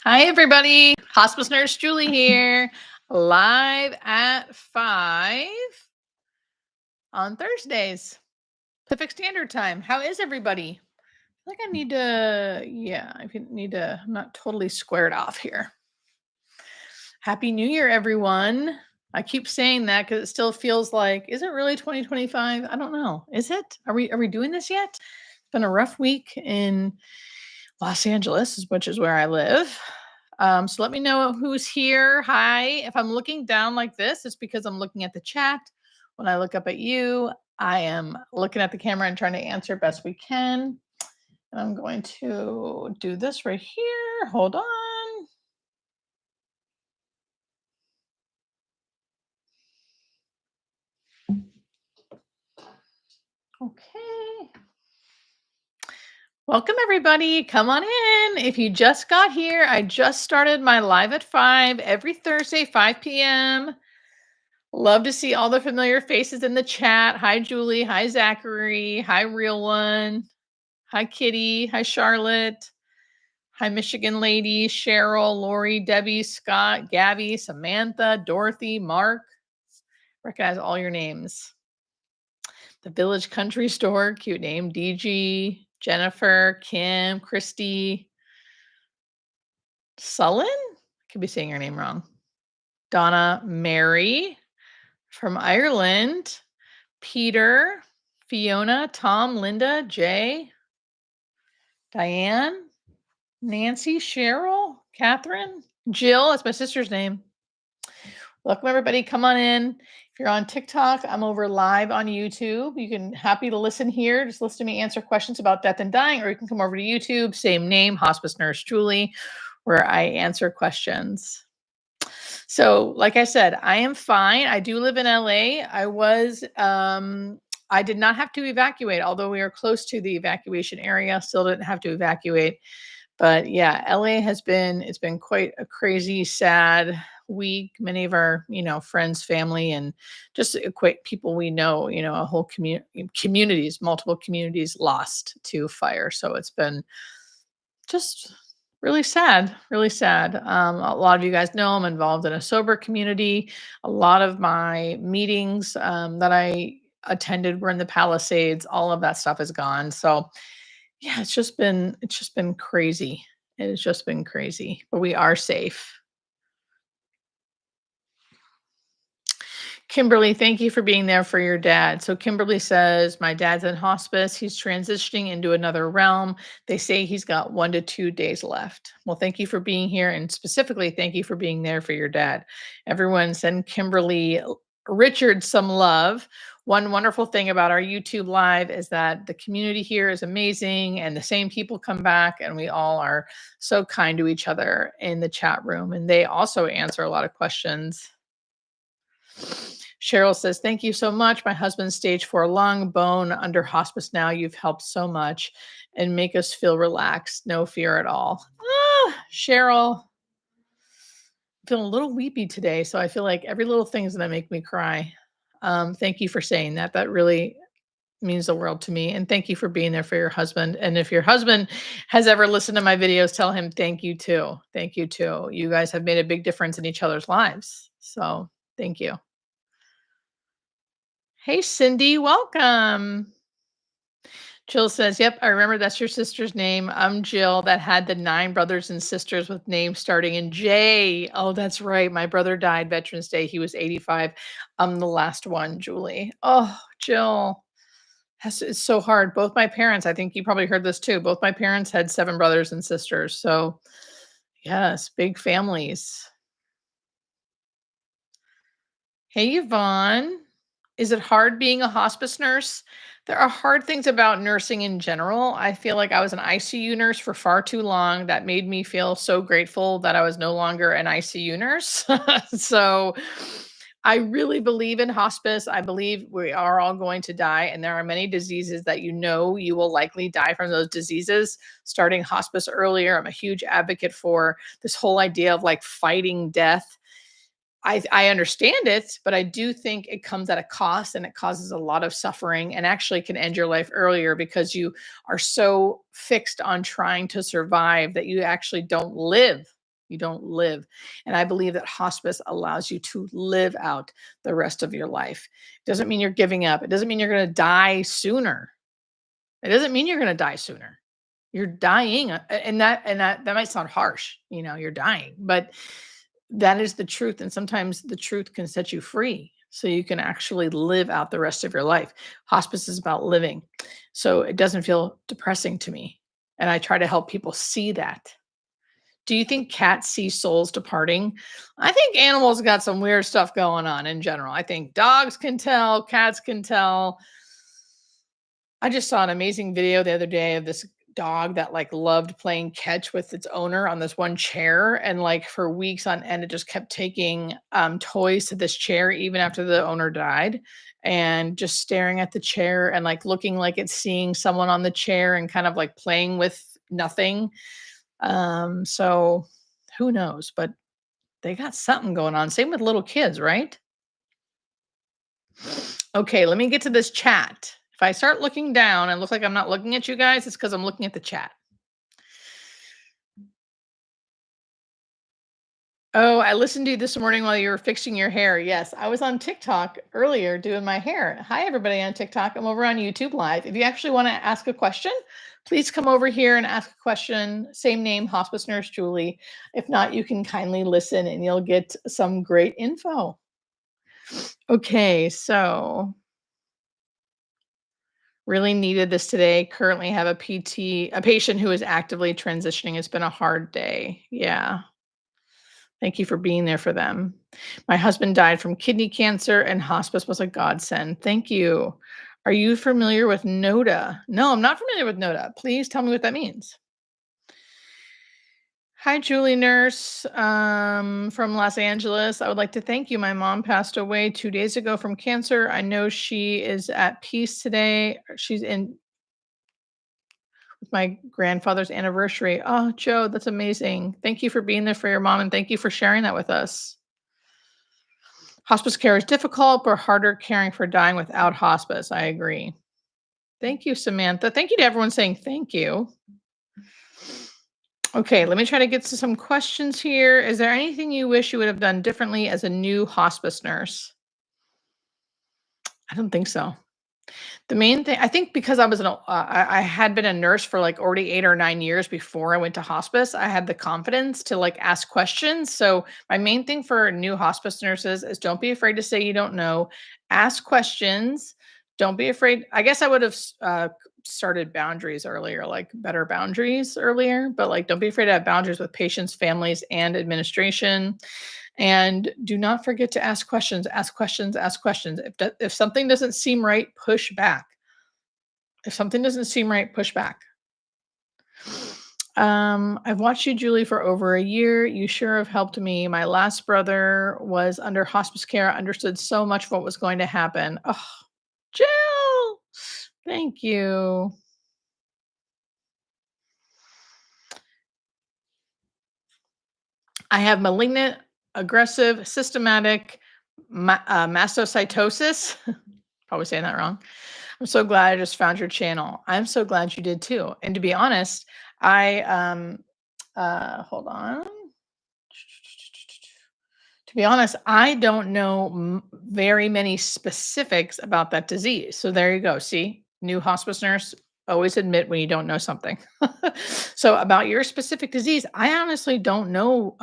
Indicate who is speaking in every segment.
Speaker 1: Hi, everybody. Hospice nurse Julie here, live at 5 on Thursdays, Pacific Standard Time. How is everybody? I think I need to, I'm not totally squared off here. Happy New Year, everyone. I keep saying that because it still feels like, is it really 2025? I don't know. Is it? Are we doing this yet? It's been a rough week in Los Angeles, which is where I live. So let me know who's here. Hi. If I'm looking down like this, it's because I'm looking at the chat. When I look up at you, I am looking at the camera and trying to answer best we can. And I'm going to do this right here. Hold on. Okay. Welcome, everybody. Come on in. If you just got here, I just started my live at 5 every Thursday, 5 p.m. Love to see all the familiar faces in the chat. Hi, Julie. Hi, Zachary. Hi, Real One. Hi, Kitty. Hi, Charlotte. Hi, Michigan Lady. Cheryl, Lori, Debbie, Scott, Gabby, Samantha, Dorothy, Mark. Recognize all your names. The Village Country Store, cute name. DG, Jennifer, Kim, Christy, Sullen. Could be saying your name wrong. Donna, Mary from Ireland. Peter, Fiona, Tom, Linda, Jay, Diane, Nancy, Cheryl, Catherine, Jill. That's my sister's name. Welcome, everybody. Come on in. If you're on TikTok, I'm over live on YouTube. You can happy to listen here. Just listen to me answer questions about death and dying, or you can come over to YouTube, same name, Hospice Nurse Julie, where I answer questions. So, like I said, I am fine. I do live in LA. I did not have to evacuate, although we are close to the evacuation area. Still didn't have to evacuate. But yeah, LA it's been quite a crazy, sad week. Many of our, friends, family, and just quite people we know, a whole communities, multiple communities lost to fire. So it's been just really sad, really sad. A lot of you guys know I'm involved in a sober community. A lot of my meetings that I attended were in the Palisades. All of that stuff is gone. So yeah, it's just been crazy. It has just been crazy, but we are safe. Kimberly, thank you for being there for your dad. So Kimberly says, my dad's in hospice. He's transitioning into another realm. They say he's got 1 to 2 days left. Well, thank you for being here. And specifically, thank you for being there for your dad. Everyone send Kimberly Richard some love. One wonderful thing about our YouTube live is that the community here is amazing and the same people come back and we all are so kind to each other in the chat room. And they also answer a lot of questions. Cheryl says, thank you so much. My husband's stage 4 lung, bone, under hospice now. You've helped so much and make us feel relaxed. No fear at all. Cheryl, I'm feeling a little weepy today. So I feel like every little thing is going to make me cry. Thank you for saying that. That really means the world to me. And thank you for being there for your husband. And if your husband has ever listened to my videos, tell him thank you too. Thank you too. You guys have made a big difference in each other's lives. So thank you. Hey, Cindy, welcome. Jill says, yep, I remember that's your sister's name. I'm Jill that had the 9 brothers and sisters with names starting in J. Oh, that's right. My brother died Veterans Day. He was 85. I'm the last one, Julie. Oh, Jill. It's so hard. Both my parents, I think you probably heard this too. Both my parents had 7 brothers and sisters. So, yes, big families. Hey, Yvonne. Is it hard being a hospice nurse? There are hard things about nursing in general. I feel like I was an ICU nurse for far too long. That made me feel so grateful that I was no longer an ICU nurse. So I really believe in hospice. I believe we are all going to die, and there are many diseases that you will likely die from those diseases. Starting hospice earlier, I'm a huge advocate for this whole idea of like fighting death. I understand it, but I do think it comes at a cost and it causes a lot of suffering and actually can end your life earlier because you are so fixed on trying to survive that you actually don't live You don't live. And I believe that hospice allows you to live out the rest of your life. Doesn't mean you're giving up. It doesn't mean you're going to die sooner. It doesn't mean you're going to die sooner. You're dying, and that might sound harsh, you're dying, but that is the truth, and sometimes the truth can set you free so you can actually live out the rest of your life. Hospice is about living, so it doesn't feel depressing to me, and I try to help people see that. Do you think cats see souls departing? I think animals got some weird stuff going on in general. I think dogs can tell, cats can tell. I just saw an amazing video the other day of this dog that like loved playing catch with its owner on this one chair, and like for weeks on end it just kept taking toys to this chair even after the owner died, and just staring at the chair and like looking like it's seeing someone on the chair and kind of like playing with nothing. So who knows, but they got something going on. Same with little kids, right? Okay, let me get to this chat. If I start looking down and look like I'm not looking at you guys, it's because I'm looking at the chat. Oh, I listened to you this morning while you were fixing your hair. Yes, I was on TikTok earlier doing my hair. Hi, everybody on TikTok. I'm over on YouTube Live. If you actually want to ask a question, please come over here and ask a question. Same name, Hospice Nurse Julie. If not, you can kindly listen and you'll get some great info. Okay, so really needed this today. Currently have a patient who is actively transitioning. It's been a hard day. Yeah. Thank you for being there for them. My husband died from kidney cancer and hospice was a godsend. Thank you. Are you familiar with NODA? No, I'm not familiar with NODA. Please tell me what that means. Hi, Julie Nurse from Los Angeles. I would like to thank you. My mom passed away 2 days ago from cancer. I know she is at peace today. She's in with my grandfather's anniversary. Oh, Joe, that's amazing. Thank you for being there for your mom and thank you for sharing that with us. Hospice care is difficult, but harder caring for dying without hospice. I agree. Thank you, Samantha. Thank you to everyone saying thank you. Okay, let me try to get to some questions here. Is there anything you wish you would have done differently as a new hospice nurse? I don't think so. The main thing, I think, because I had been a nurse for like already 8 or 9 years before I went to hospice. I had the confidence to like ask questions. So my main thing for new hospice nurses is don't be afraid to say you don't know. Ask questions. Don't be afraid. I guess I would have started boundaries earlier, like better boundaries earlier. But like, don't be afraid to have boundaries with patients, families, and administration. And do not forget to ask questions, ask questions, ask questions. If something doesn't seem right, push back. If something doesn't seem right, push back. I've watched you, Julie, for over a year. You sure have helped me. My last brother was under hospice care. I understood so much of what was going to happen. Oh, Jill, thank you. I have malignant, aggressive, systematic mastocytosis. Probably saying that wrong. I'm so glad I just found your channel. I'm so glad you did too. And to be honest, I hold on. To be honest, I don't know very many specifics about that disease. So there you go. See, new hospice nurse, always admit when you don't know something. So about your specific disease, I honestly don't know.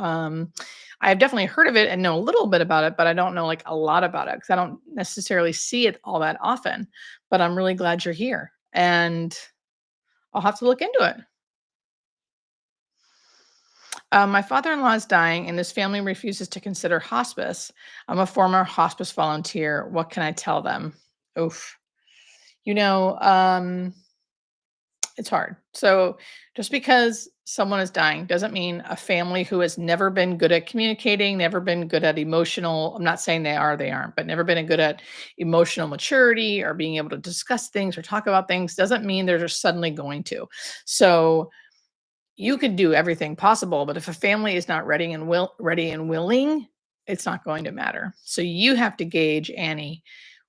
Speaker 1: I've definitely heard of it and know a little bit about it, but I don't know like a lot about it because I don't necessarily see it all that often. But I'm really glad you're here, and I'll have to look into it. My father-in-law is dying, and his family refuses to consider hospice. I'm a former hospice volunteer. What can I tell them? Oof. You know, it's hard. So just because someone is dying doesn't mean a family who has never been good at communicating, never been good at emotional, I'm not saying they aren't, but never been good at emotional maturity or being able to discuss things or talk about things doesn't mean they're just suddenly going to. So you could do everything possible, but if a family is not ready and willing, it's not going to matter. So you have to gauge, Annie,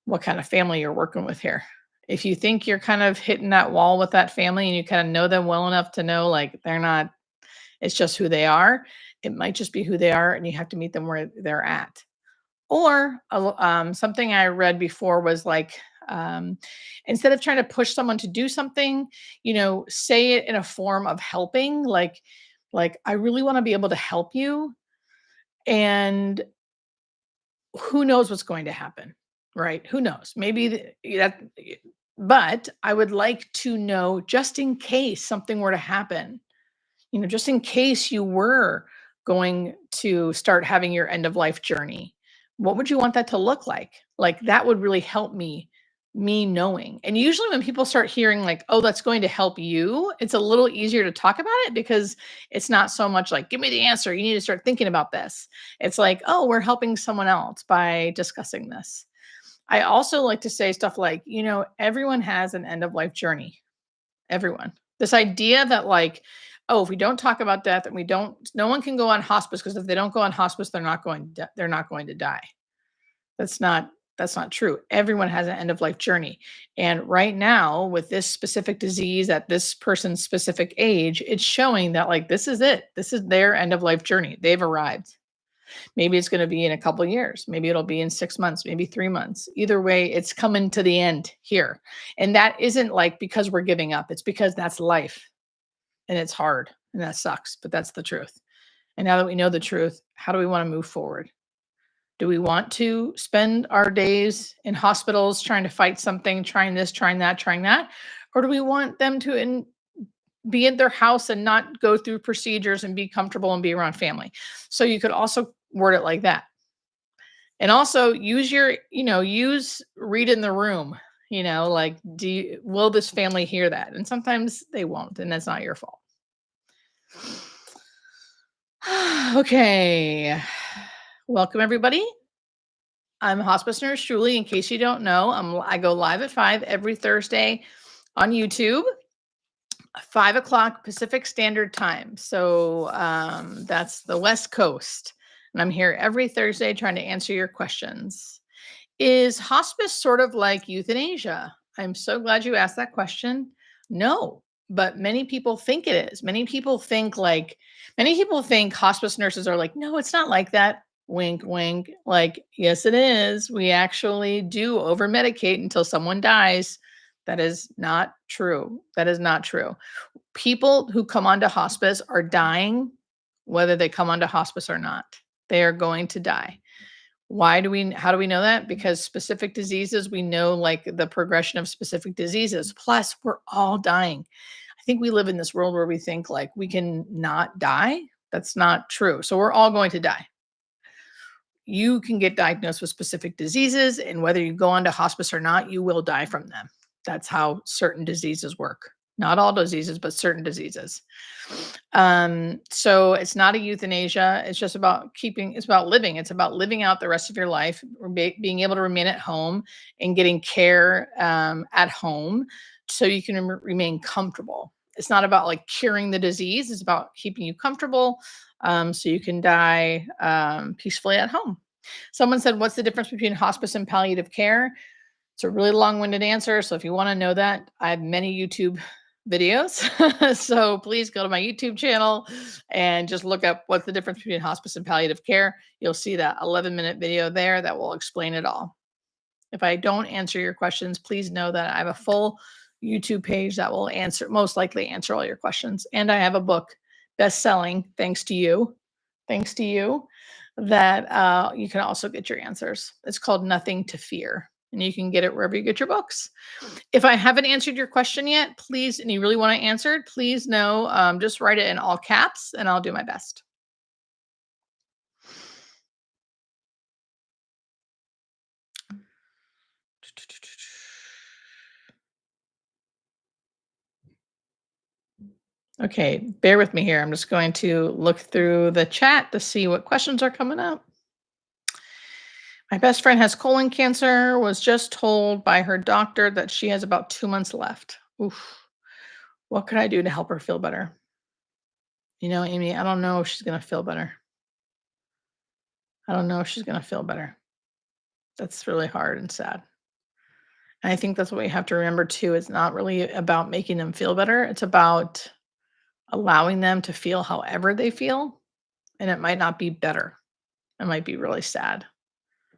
Speaker 1: what kind of family you're working with here. If you think you're kind of hitting that wall with that family and you kind of know them well enough to know like they're not It's just who they are. It might just be who they are, and you have to meet them where they're at. Or something I read before was like, um, instead of trying to push someone to do something, say it in a form of helping, like I really want to be able to help you, and who knows what's going to happen, right? Who knows? Maybe that, but I would like to know just in case something were to happen, just in case you were going to start having your end of life journey, what would you want that to look like? Like that would really help me knowing. And usually when people start hearing like, oh, that's going to help you, it's a little easier to talk about it because it's not so much like, give me the answer. You need to start thinking about this. It's like, oh, we're helping someone else by discussing this. I also like to say stuff like, everyone has an end of life journey. Everyone. This idea that like, oh, if we don't talk about death and no one can go on hospice because if they don't go on hospice, they're not going to die. That's not that's not true. Everyone has an end of life journey. And right now, with this specific disease at this person's specific age, it's showing that like this is it. This is their end of life journey. They've arrived. Maybe it's going to be in a couple years. Maybe it'll be in 6 months, maybe 3 months. Either way, it's coming to the end here. And that isn't like because we're giving up. It's because that's life and it's hard and that sucks, but that's the truth. And now that we know the truth, how do we want to move forward? Do we want to spend our days in hospitals trying to fight something, trying this, trying that, trying that? Or do we want them to be in their house and not go through procedures and be comfortable and be around family? So you could also word it like that. And also use read in the room, like will this family hear that? And sometimes they won't, and that's not your fault. Okay. Welcome everybody. I'm hospice nurse Julie. In case you don't know, I go live at 5 every Thursday on YouTube, 5 o'clock Pacific Standard Time. So that's the West Coast. And I'm here every Thursday trying to answer your questions. Is hospice sort of like euthanasia? I'm so glad you asked that question. No, but many people think it is. Many people think hospice nurses are like, no, it's not like that. Wink, wink. Like, yes, it is. We actually do over medicate until someone dies. That is not true. That is not true. People who come onto hospice are dying, whether they come onto hospice or not. They are going to die. How do we know that? Because specific diseases, we know like the progression of specific diseases. Plus, we're all dying. I think we live in this world where we think like we can not die. That's not true. So we're all going to die. You can get diagnosed with specific diseases, and whether you go onto hospice or not, you will die from them. That's how certain diseases work. Not all diseases, but certain diseases. So it's not a euthanasia. It's just about it's about living. It's about living out the rest of your life, being able to remain at home and getting care at home so you can remain comfortable. It's not about like curing the disease. It's about keeping you comfortable so you can die peacefully at home. Someone said, what's the difference between hospice and palliative care? It's a really long-winded answer. So if you want to know that, I have many YouTube videos. So please go to my YouTube channel and just look up what's the difference between hospice and palliative care. You'll see that 11-minute video there that will explain it all. If I don't answer your questions, please know that I have a full YouTube page that will most likely answer all your questions. And I have a book, best-selling, thanks to you, that you can also get your answers. It's called Nothing to Fear. And you can get it wherever you get your books. If I haven't answered your question yet, please, and you really want to answer it, please know, just write it in all caps and I'll do my best. Okay, bear with me here. I'm just going to look through the chat to see what questions are coming up. My best friend has colon cancer, was just told by her doctor that she has about 2 months left. Oof. What could I do to help her feel better? Amy, I don't know if she's going to feel better. I don't know if she's going to feel better. That's really hard and sad. And I think that's what we have to remember too. It's not really about making them feel better. It's about allowing them to feel however they feel, and it might not be better. It might be really sad,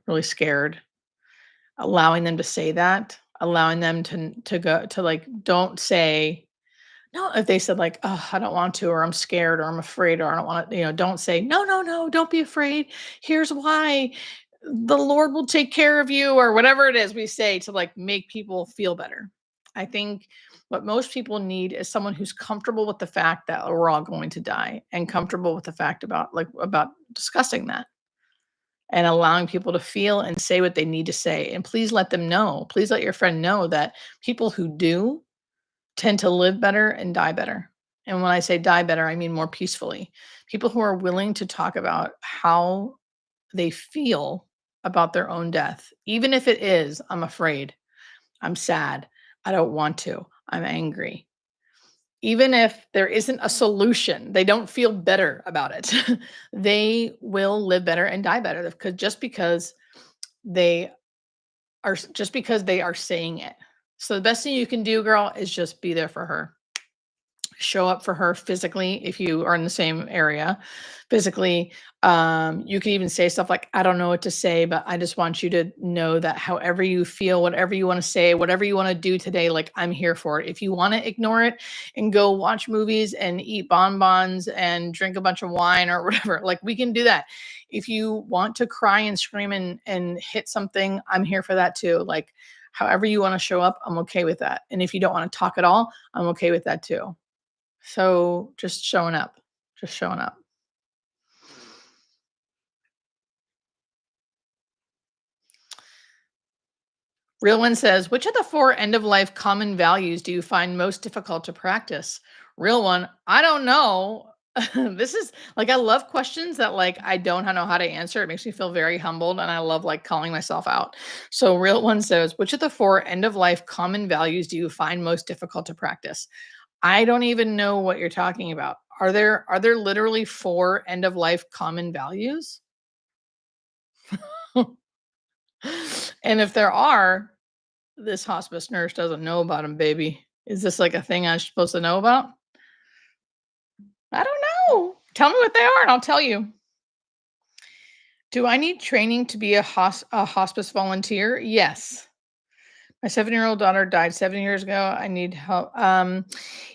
Speaker 1: really scared. Allowing them to say that, allowing them to go to, like, don't say no, if they said like, "Oh, I don't want to," or "I'm scared," or "I'm afraid," or "I don't wanna," don't say, "No, no, no, don't be afraid. Here's why. The Lord will take care of you," or whatever it is we say to, like, make people feel better. I think what most people need is someone who's comfortable with the fact that we're all going to die, and comfortable with the fact about discussing that, and allowing people to feel and say what they need to say. And please let them know. Please let your friend know that people who do tend to live better and die better. And when I say die better, I mean more peacefully. People who are willing to talk about how they feel about their own death, even if it is, "I'm afraid, I'm sad, I don't want to, I'm angry." Even if there isn't a solution, they don't feel better about it. They will live better and die better because they just because they are saying it. So the best thing you can do, girl, is just be there for her. Show up for her physically if you are in the same area physically. You can even say stuff like, "I don't know what to say, but I just want you to know that however you feel, whatever you want to say, whatever you want to do today, like, I'm here for it. If you want to ignore it and go watch movies and eat bonbons and drink a bunch of wine or whatever, like, we can do that. If you want to cry and scream and hit something, I'm here for that too. Like, however you want to show up, I'm okay with that. And if you don't want to talk at all, I'm okay with that too." So, just showing up. Real one says, "Which of the 4 end of life common values do you find most difficult to practice?" Real one, I don't know. This is like, I love questions that, like, I don't know how to answer. It makes me feel very humbled, and I love, like, calling myself out. So real one says, "Which of the 4 end of life common values do you find most difficult to practice?" I don't even know what you're talking about. Are there literally 4 end of life common values? And if there are, this hospice nurse doesn't know about them, baby. Is this like a thing I'm supposed to know about? I don't know. Tell me what they are and I'll tell you. Do I need training to be a hospice volunteer? Yes. My 7-year-old daughter died 7 years ago. I need help.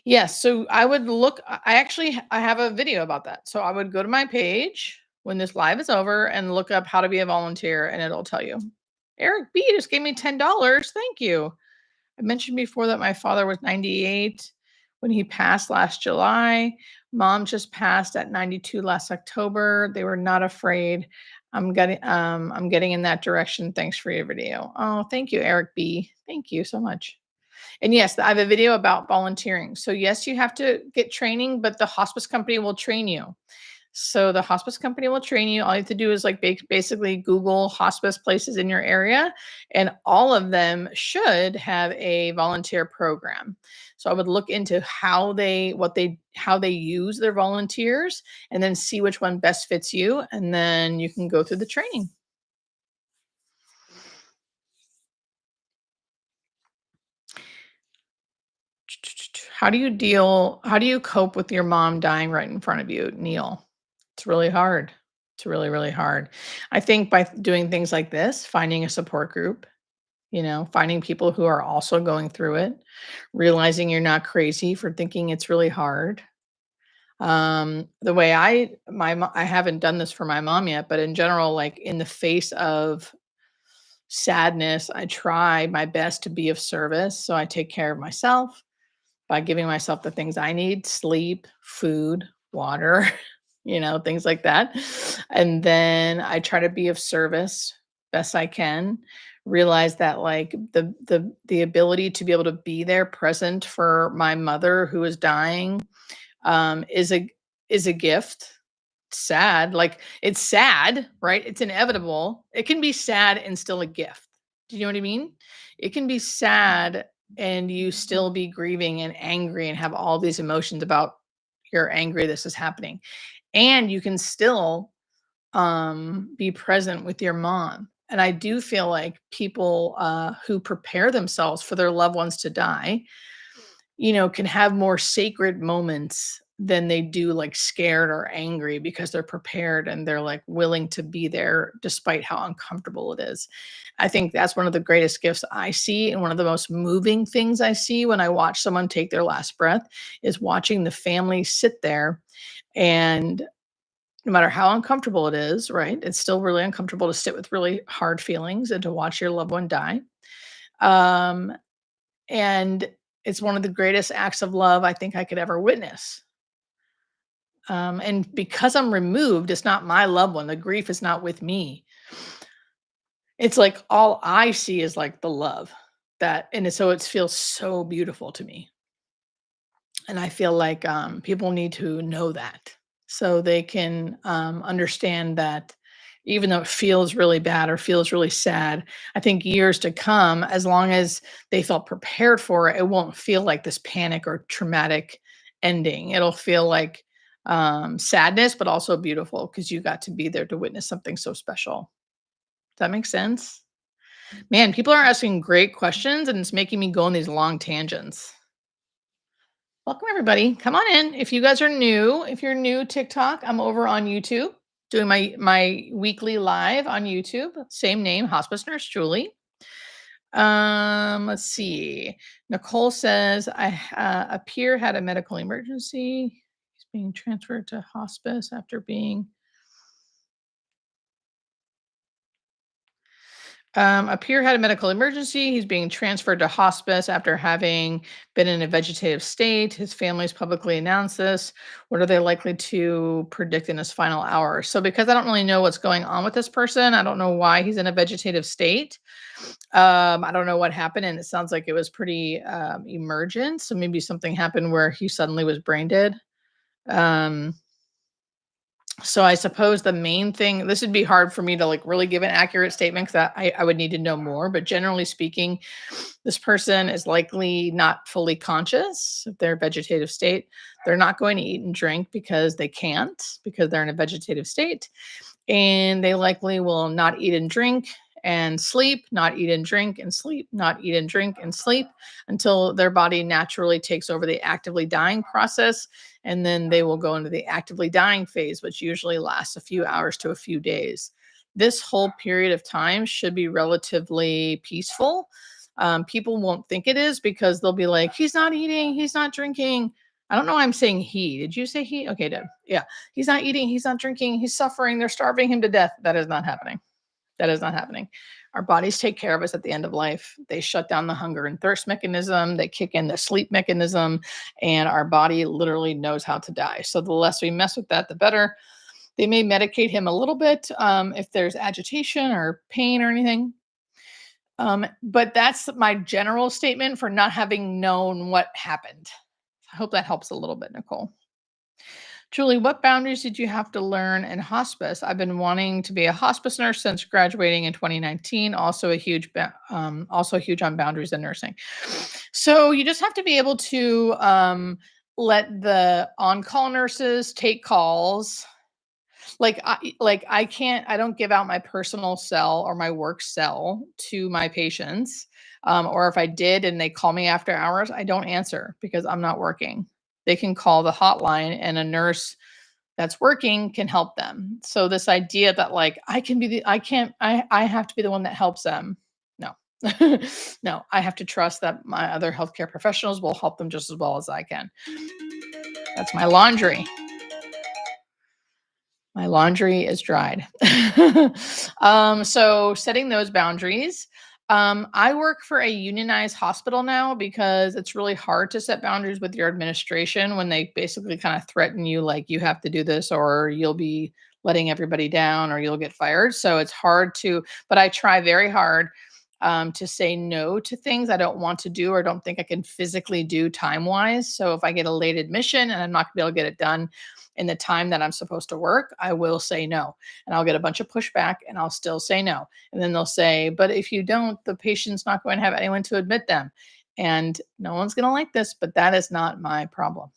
Speaker 1: Yes. So I would look. I actually I have a video about that. So I would go to my page when this live is over and look up how to be a volunteer, and it'll tell you. Eric B just gave me $10. Thank you. I mentioned before that my father was 98 when he passed last July. Mom just passed at 92 last October. They were not afraid. I'm getting in that direction. Thanks for your video. Oh, thank you, Eric B. Thank you so much. And yes, I have a video about volunteering. So yes, you have to get training, but the hospice company will train you. So the hospice company will train you. All you have to do is like basically Google hospice places in your area, and all of them should have a volunteer program. So I would look into how they use their volunteers, and then see which one best fits you, and then you can go through the training. How do you cope with your mom dying right in front of you, Neil? It's really hard. It's really, really hard. I think by doing things like this, finding a support group, finding people who are also going through it, realizing you're not crazy for thinking it's really hard. The way I haven't done this for my mom yet, but in general, like in the face of sadness, I try my best to be of service. So I take care of myself by giving myself the things I need: sleep, food, water, things like that. And then I try to be of service best I can. Realize that like the ability to be able to be there present for my mother who is dying is a gift. Sad, like it's sad, right? It's inevitable. It can be sad and still a gift. Do you know what I mean? It can be sad and you still be grieving and angry and have all these emotions about you're angry this is happening. And you can still be present with your mom. And I do feel like people who prepare themselves for their loved ones to die, can have more sacred moments than they do like scared or angry because they're prepared and they're like willing to be there despite how uncomfortable it is. I think that's one of the greatest gifts I see, and one of the most moving things I see when I watch someone take their last breath is watching the family sit there, and no matter how uncomfortable it is, right? It's still really uncomfortable to sit with really hard feelings and to watch your loved one die. Um, and it's one of the greatest acts of love I think I could ever witness. And because I'm removed, it's not my loved one. The grief is not with me. It's like all I see is like the love that, so it feels so beautiful to me. And I feel like people need to know that so they can understand that even though it feels really bad or feels really sad, I think years to come, as long as they felt prepared for it, it won't feel like this panic or traumatic ending. It'll feel like sadness, but also beautiful because you got to be there to witness something so special. Does that make sense? Man, people are asking great questions and it's making me go on these long tangents. Welcome everybody. Come on in. If you guys are new, if you're new TikTok, I'm over on YouTube doing my weekly live on YouTube. Same name, Hospice Nurse Julie. Let's see. Nicole says a peer had a medical emergency. He's being transferred to hospice after being a peer had a medical emergency. He's being transferred to hospice after having been in a vegetative state. His family's publicly announced this. What are they likely to predict in his final hours? So, because I don't really know what's going on with this person, I don't know why he's in a vegetative state. I don't know what happened, and it sounds like it was pretty emergent. So maybe something happened where he suddenly was brain dead. Um, so I suppose the main thing, this would be hard for me to like really give an accurate statement because I would need to know more. But generally speaking, this person is likely not fully conscious of their vegetative state. They're not going to eat and drink because they can't, because they're in a vegetative state. And they likely will not eat and drink and sleep, not eat and drink and sleep, not eat and drink and sleep until their body naturally takes over the actively dying process. And then they will go into the actively dying phase, which usually lasts a few hours to a few days. This whole period of time should be relatively peaceful. People won't think it is because they'll be like, he's not eating, he's not drinking. I don't know why I'm saying he. Did you say he? Okay, Deb. Yeah. He's not eating, he's not drinking, he's suffering, they're starving him to death. That is not happening. That is not happening. Our bodies take care of us at the end of life. They shut down the hunger and thirst mechanism, they kick in the sleep mechanism, and our body literally knows how to die. So the less we mess with that, the better. They may medicate him a little bit if there's agitation or pain or anything. But that's my general statement for not having known what happened. I hope that helps a little bit, Nicole. Julie, what boundaries did you have to learn in hospice? I've been wanting to be a hospice nurse since graduating in 2019. Also huge on boundaries in nursing. So you just have to be able to let the on-call nurses take calls. I don't give out my personal cell or my work cell to my patients. Or if I did and they call me after hours, I don't answer because I'm not working. They can call the hotline and a nurse that's working can help them. So this idea that like I have to be the one that helps them. No. No, I have to trust that my other healthcare professionals will help them just as well as I can. That's my laundry. My laundry is dried. So setting those boundaries. I work for a unionized hospital now because it's really hard to set boundaries with your administration when they basically kind of threaten you, like you have to do this or you'll be letting everybody down or you'll get fired. So it's hard to, but I try very hard to say no to things I don't want to do or don't think I can physically do time wise. So if I get a late admission and I'm not going to be able to get it done in the time that I'm supposed to work, I will say no. And I'll get a bunch of pushback and I'll still say no. And then they'll say, but if you don't, the patient's not going to have anyone to admit them. And no one's going to like this, but that is not my problem.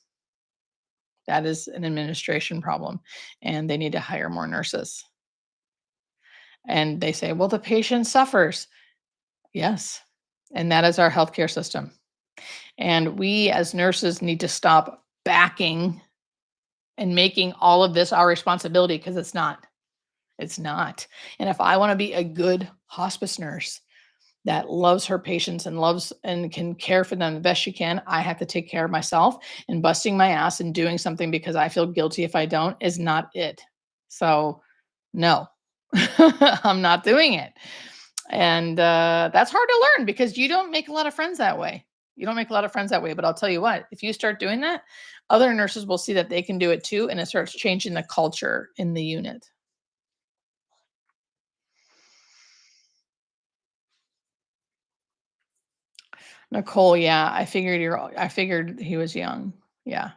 Speaker 1: That is an administration problem. And they need to hire more nurses. And they say, well, the patient suffers. Yes. And that is our healthcare system. And we as nurses need to stop backing and making all of this our responsibility because it's not. It's not. And if I want to be a good hospice nurse that loves her patients and loves and can care for them the best she can, I have to take care of myself, and busting my ass and doing something because I feel guilty if I don't is not it. So, no, I'm not doing it. And that's hard to learn because you don't make a lot of friends that way. You don't make a lot of friends that way. But I'll tell you what, if you start doing that, other nurses will see that they can do it too. And it starts changing the culture in the unit. Nicole, yeah, I figured he was young. Yeah.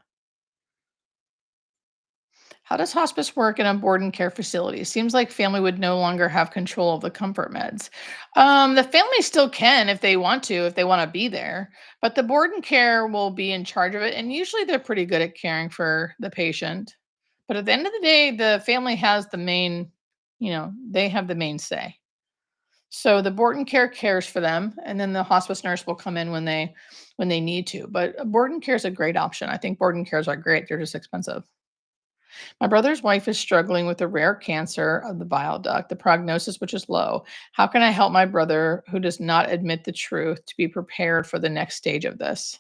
Speaker 1: How does hospice work in a board and care facility? Seems like family would no longer have control of the comfort meds. The family still can if they want to, if they want to be there, but the board and care will be in charge of it. And usually they're pretty good at caring for the patient. But at the end of the day, the family has the main, they have the main say. So the board and care cares for them, and then the hospice nurse will come in when they need to. But board and care is a great option. I think board and cares are great. They're just expensive. My brother's wife is struggling with a rare cancer of the bile duct, the prognosis which is low. How can I help my brother who does not admit the truth to be prepared for the next stage of this?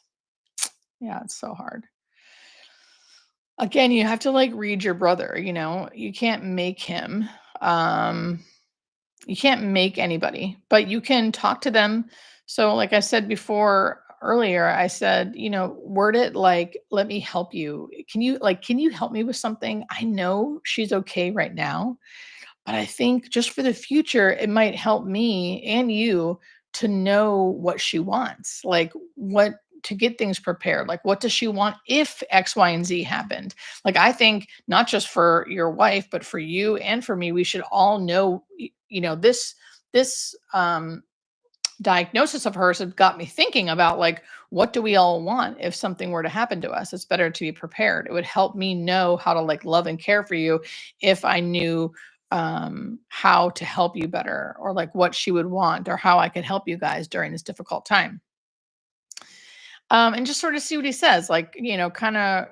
Speaker 1: Yeah, it's so hard. Again, you have to like read your brother, you can't make him. Um, you can't make anybody, but you can talk to them. So, like I said before earlier, I said, word it like, let me help you. Can you help me with something? I know she's okay right now, but I think just for the future, it might help me and you to know what she wants, like what to get things prepared. Like, what does she want if X, Y, and Z happened? Like, I think not just for your wife, but for you and for me, we should all know, this diagnosis of hers has got me thinking about like, what do we all want if something were to happen to us? It's better to be prepared. It would help me know how to like love and care for you if I knew how to help you better, or like what she would want, or how I could help you guys during this difficult time. And just sort of see what he says, like, kind of,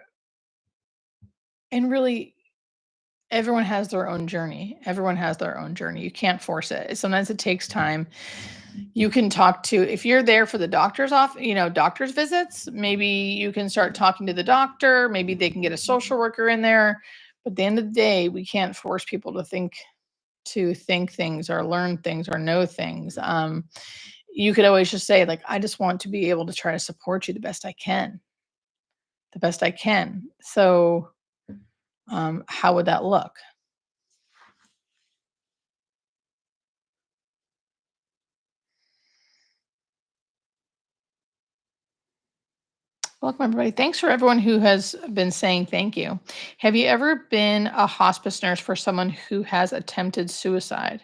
Speaker 1: and really, everyone has their own journey. Everyone has their own journey. You can't force it. Sometimes it takes time. You can talk to, if you're there for the doctor's visits, maybe you can start talking to the doctor. Maybe they can get a social worker in there. But at the end of the day, we can't force people to think things or learn things or know things. You could always just say, like, I just want to be able to try to support you the best I can, the best I can. So, how would that look? Welcome, everybody. Thanks for everyone who has been saying thank you. Have you ever been a hospice nurse for someone who has attempted suicide?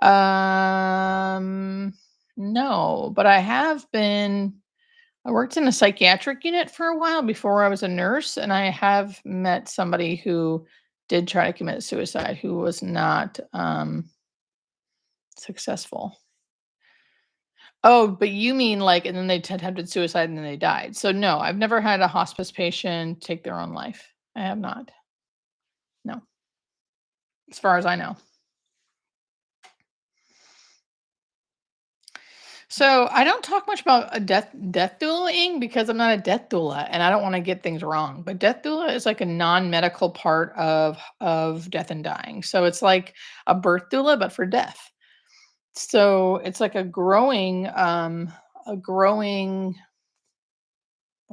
Speaker 1: Um, no, but I have been. I worked in a psychiatric unit for a while before I was a nurse, and I have met somebody who did try to commit suicide who was not successful. Oh, but you mean like, and then they attempted suicide and then they died. So no, I've never had a hospice patient take their own life. I have not. No, as far as I know. So I don't talk much about a death doulaing because I'm not a death doula and I don't want to get things wrong. But death doula is like a non-medical part of death and dying. So it's like a birth doula, but for death. So it's like a growing, what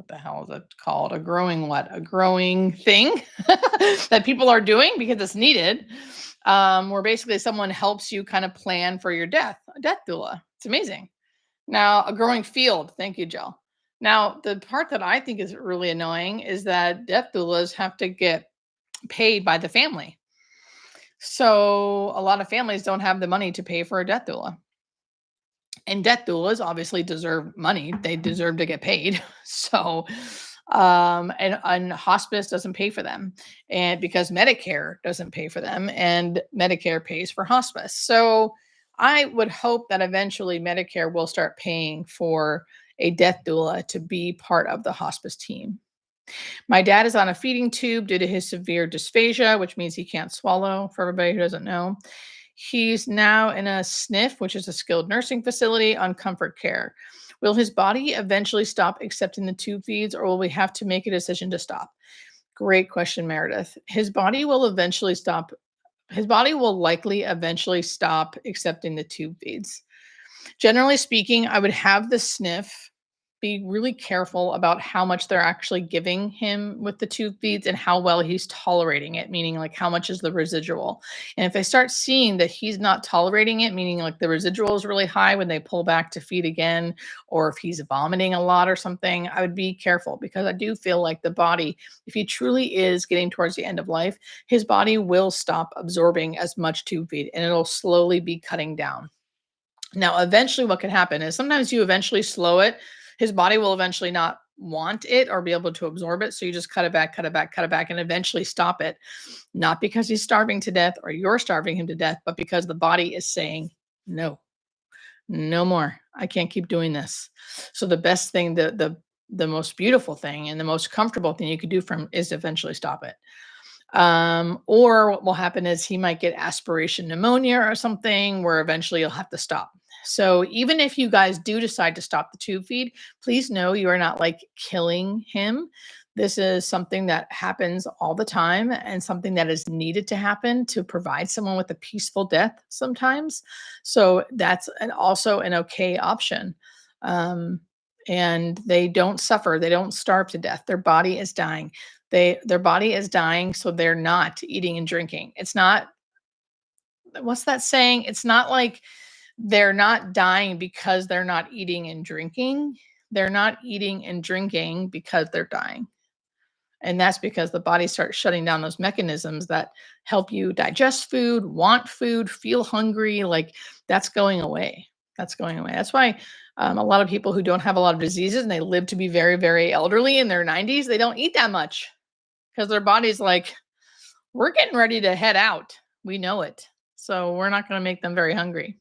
Speaker 1: the hell is it called? A growing what? A growing thing that people are doing because it's needed. Where basically someone helps you kind of plan for your death. A death doula. It's amazing. Now, a growing field. Thank you, Jill. Now, the part that I think is really annoying is that death doulas have to get paid by the family. So a lot of families don't have the money to pay for a death doula. And death doulas obviously deserve money. They deserve to get paid. So, and hospice doesn't pay for them, and because Medicare doesn't pay for them, and Medicare pays for hospice. So, I would hope that eventually Medicare will start paying for a death doula to be part of the hospice team. My dad is on a feeding tube due to his severe dysphagia, which means he can't swallow, for everybody who doesn't know. He's now in a SNF, which is a skilled nursing facility, on comfort care. Will his body eventually stop accepting the tube feeds, or will we have to make a decision to stop? Great question, Meredith. His body will likely eventually stop accepting the tube feeds. Generally speaking, I would have the sniff be really careful about how much they're actually giving him with the tube feeds and how well he's tolerating it, meaning like how much is the residual. And if I start seeing that he's not tolerating it, meaning like the residual is really high when they pull back to feed again, or if he's vomiting a lot or something, I would be careful because I do feel like the body, if he truly is getting towards the end of life, his body will stop absorbing as much tube feed and it'll slowly be cutting down. Now, eventually, what can happen is sometimes you eventually slow it. His body will eventually not want it or be able to absorb it. So you just cut it back, cut it back, cut it back, and eventually stop it. Not because he's starving to death or you're starving him to death, but because the body is saying, no, no more. I can't keep doing this. So the best thing, the most beautiful thing and the most comfortable thing you could do for him is eventually stop it. Or what will happen is he might get aspiration pneumonia or something where eventually you'll have to stop. So even if you guys do decide to stop the tube feed, please know you are not like killing him. This is something that happens all the time and something that is needed to happen to provide someone with a peaceful death sometimes. So that's also an okay option. Um, and they don't suffer, they don't starve to death. Their body is dying. Their body is dying, so they're not eating and drinking. It's not, what's that saying? It's not like they're not dying because they're not eating and drinking. They're not eating and drinking because they're dying. And that's because the body starts shutting down those mechanisms that help you digest food, want food, feel hungry. Like that's going away. That's going away. That's why a lot of people who don't have a lot of diseases and they live to be very, very elderly in their 90s, they don't eat that much because their body's like, we're getting ready to head out. We know it. So we're not going to make them very hungry.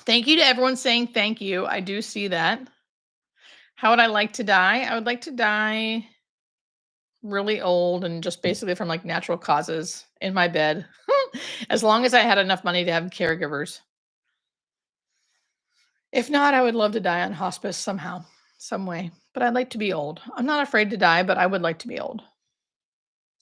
Speaker 1: Thank you to everyone saying thank you. I do see that. How would I like to die? I would like to die really old and just basically from like natural causes in my bed. As long as I had enough money to have caregivers. If not, I would love to die on hospice somehow, some way. But I'd like to be old. I'm not afraid to die, but I would like to be old.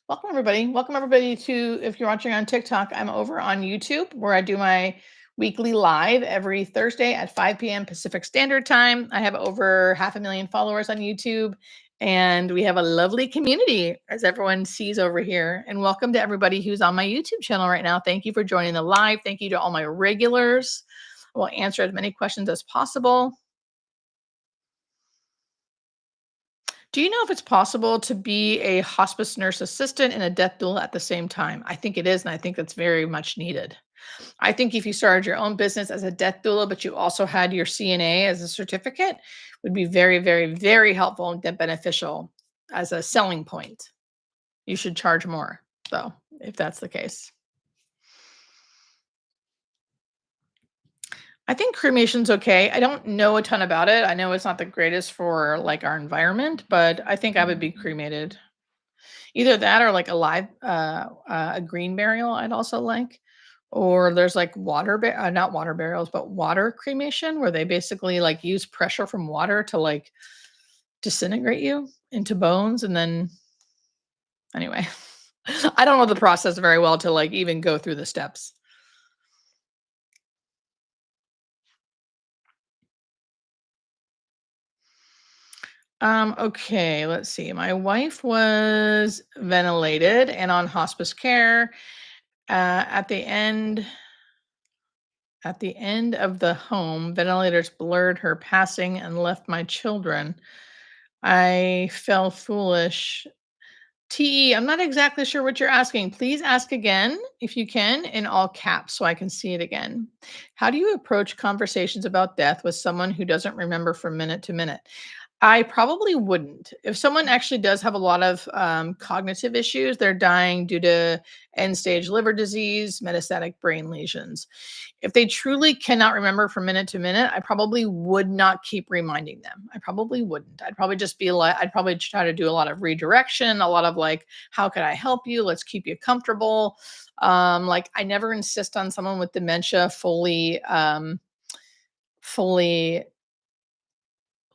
Speaker 1: Welcome everybody. Welcome everybody to, if you're watching on TikTok, I'm over on YouTube where I do my weekly live every Thursday at 5 p.m. Pacific Standard Time. I have over 500,000 followers on YouTube and we have a lovely community as everyone sees over here. And welcome to everybody who's on my YouTube channel right now. Thank you for joining the live. Thank you to all my regulars. I will answer as many questions as possible. Do you know if it's possible to be a hospice nurse assistant and a death doula at the same time? I think it is, and I think that's very much needed. I think if you started your own business as a death doula, but you also had your CNA as a certificate, would be very, very, very helpful and beneficial as a selling point. You should charge more, though, if that's the case. I think cremation's okay. I don't know a ton about it. I know it's not the greatest for like our environment, but I think I would be cremated. Either that or like a live, a green burial I'd also like. Or there's like not water burials, but water cremation where they basically like use pressure from water to like disintegrate you into bones. And then anyway, I don't know the process very well to like even go through the steps. Okay, let's see. My wife was ventilated and on hospice care. At the end of the home, ventilators blurred her passing and left my children. I felt foolish. TE, I'm not exactly sure what you're asking. Please ask again if you can in all caps so I can see it again. How do you approach conversations about death with someone who doesn't remember from minute to minute? I probably wouldn't. If someone actually does have a lot of cognitive issues, they're dying due to end stage liver disease, metastatic brain lesions. If they truly cannot remember from minute to minute, I probably would not keep reminding them. I probably wouldn't. I'd probably just be like, I'd probably try to do a lot of redirection, a lot of like, how can I help you? Let's keep you comfortable. Like I never insist on someone with dementia fully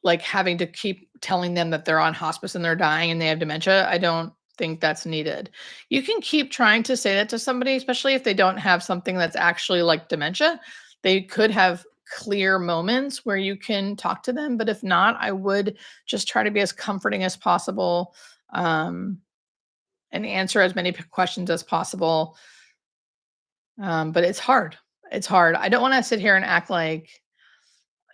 Speaker 1: like, having to keep telling them that they're on hospice and they're dying and they have dementia, I don't think that's needed. You can keep trying to say that to somebody, especially if they don't have something that's actually like dementia. They could have clear moments where you can talk to them, but if not, I would just try to be as comforting as possible, um, and answer as many questions as possible. But it's hard. It's hard. I don't want to sit here and act like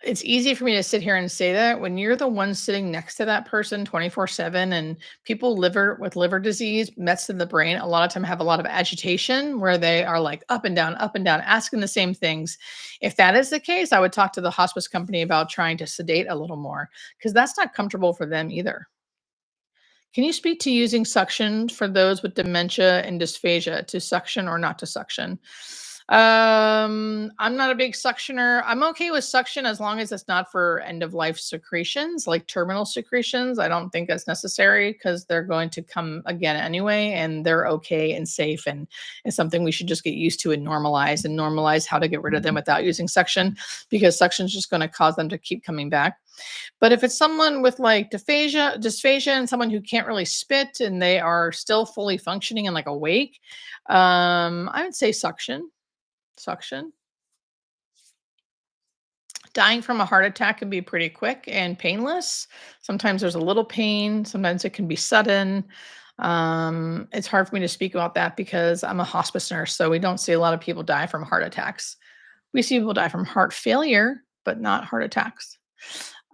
Speaker 1: it's easy for me to sit here and say that when you're the one sitting next to that person 24/7, and people liver with liver disease, mets in the brain, a lot of time have a lot of agitation where they are like up and down, asking the same things. If that is the case, I would talk to the hospice company about trying to sedate a little more because that's not comfortable for them either. Can you speak to using suction for those with dementia and dysphagia, to suction or not to suction? I'm not a big suctioner. I'm okay with suction as long as it's not for end of life secretions, like terminal secretions. I don't think that's necessary because they're going to come again anyway, and they're okay and safe. And it's something we should just get used to and normalize how to get rid of them without using suction because suction is just going to cause them to keep coming back. But if it's someone with like dysphagia and someone who can't really spit and they are still fully functioning and like awake, I would say suction. Suction. Dying from a heart attack can be pretty quick and painless. Sometimes there's a little pain, sometimes it can be sudden. It's hard for me to speak about that because I'm a hospice nurse, so we don't see a lot of people die from heart attacks. We see people die from heart failure, but not heart attacks.